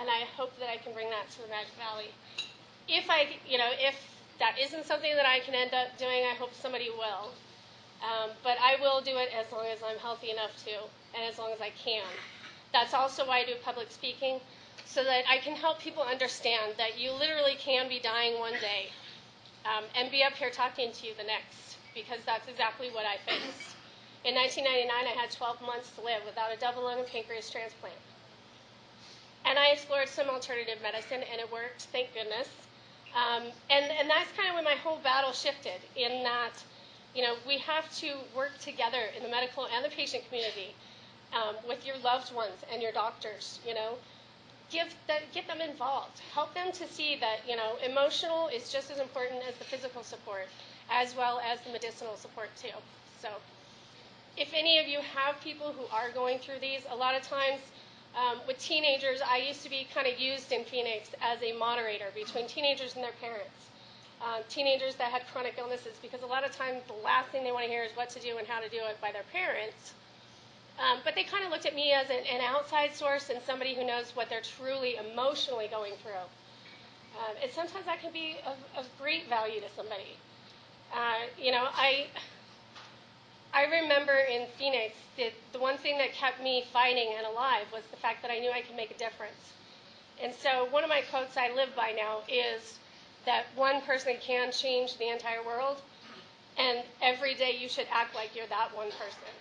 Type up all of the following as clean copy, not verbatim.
and I hope that I can bring that to the Magic Valley. If that isn't something that I can end up doing, I hope somebody will. But I will do it as long as I'm healthy enough to, and as long as I can. That's also why I do public speaking, so that I can help people understand that you literally can be dying one day and be up here talking to you the next, because that's exactly what I faced. In 1999, I had 12 months to live without a double lung and pancreas transplant. And I explored some alternative medicine, and it worked, thank goodness. And that's kind of when my whole battle shifted, in that, we have to work together in the medical and the patient community with your loved ones and your doctors, Get them involved. Help them to see that, emotional is just as important as the physical support, as well as the medicinal support, too. So if any of you have people who are going through these, a lot of times with teenagers, I used to be kind of used in Phoenix as a moderator between teenagers and their parents. Teenagers that had chronic illnesses, because a lot of times the last thing they want to hear is what to do and how to do it by their parents. But they kind of looked at me as an outside source and somebody who knows what they're truly emotionally going through. And sometimes that can be of great value to somebody. I remember in Phoenix, the one thing that kept me fighting and alive was the fact that I knew I could make a difference. And so one of my quotes I live by now is that one person can change the entire world, and every day you should act like you're that one person.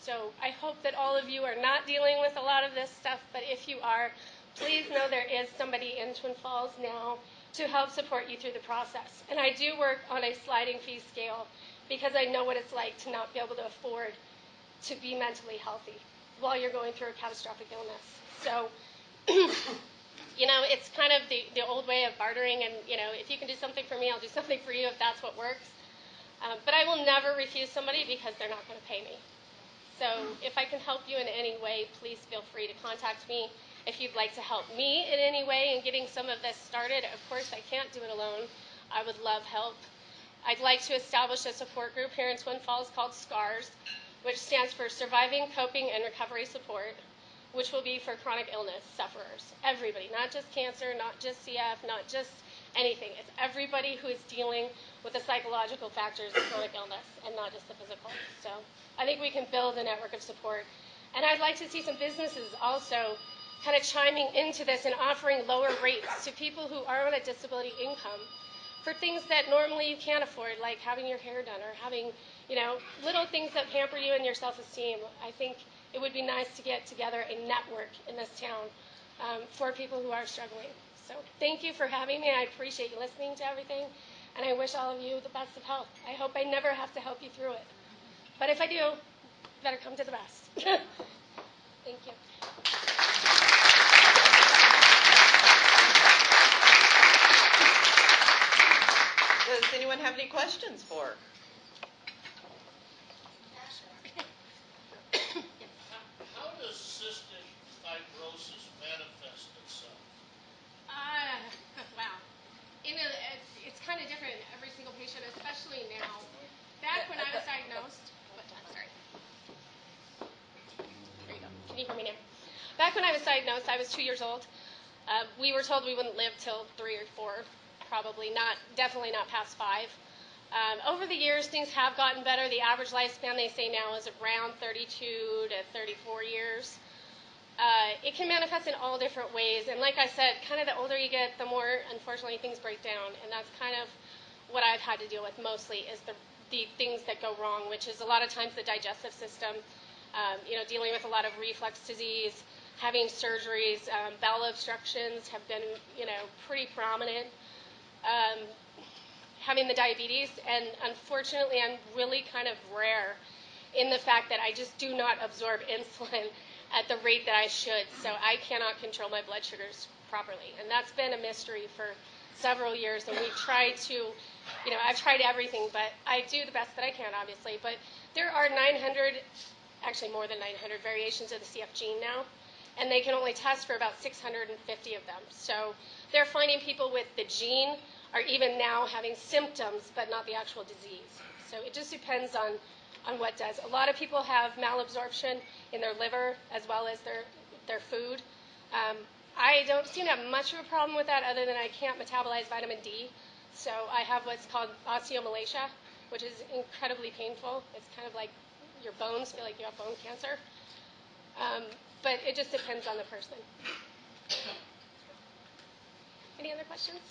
So I hope that all of you are not dealing with a lot of this stuff, but if you are, please know there is somebody in Twin Falls now to help support you through the process. And I do work on a sliding fee scale because I know what it's like to not be able to afford to be mentally healthy while you're going through a catastrophic illness. So, it's kind of the old way of bartering, and, if you can do something for me, I'll do something for you if that's what works. But I will never refuse somebody because they're not going to pay me. So if I can help you in any way, please feel free to contact me. If you'd like to help me in any way in getting some of this started, of course I can't do it alone. I would love help. I'd like to establish a support group here in Twin Falls called SCARS, which stands for Surviving, Coping, and Recovery Support, which will be for chronic illness sufferers. Everybody, not just cancer, not just CF, not just anything. It's everybody who is dealing with the psychological factors of chronic illness and not just the physical. So I think we can build a network of support. And I'd like to see some businesses also kind of chiming into this and offering lower rates to people who are on a disability income for things that normally you can't afford, like having your hair done or having, little things that pamper you and your self-esteem. I think it would be nice to get together a network in this town for people who are struggling. So thank you for having me. I appreciate you listening to everything, and I wish all of you the best of health. I hope I never have to help you through it. But if I do, you better come to the best. Thank you. Does anyone have any questions for her? How does cystic fibrosis manifest itself? Wow. It's kind of different in every single patient, especially now. Back when I was diagnosed, there you go. Can you hear me now? Back when I was diagnosed, I was 2 years old. We were told we wouldn't live till 3 or 4, definitely not past 5. Over the years, things have gotten better. The average lifespan, they say now, is around 32 to 34 years. It can manifest in all different ways. And like I said, kind of the older you get, the more, unfortunately, things break down. And that's kind of what I've had to deal with mostly, is the things that go wrong, which is a lot of times the digestive system, dealing with a lot of reflux disease, having surgeries, bowel obstructions have been, pretty prominent. Having the diabetes, and unfortunately I'm really kind of rare in the fact that I just do not absorb insulin at the rate that I should, so I cannot control my blood sugars properly, and that's been a mystery for several years, and we've tried to, I've tried everything, but I do the best that I can, obviously, but there are 900, actually more than 900 variations of the CF gene now, and they can only test for about 650 of them, so they're finding people with the gene are even now having symptoms, but not the actual disease. So it just depends on what does. A lot of people have malabsorption in their liver as well as their food. I don't seem to have much of a problem with that other than I can't metabolize vitamin D. So I have what's called osteomalacia, which is incredibly painful. It's kind of like your bones feel like you have bone cancer. But it just depends on the person. Any other questions?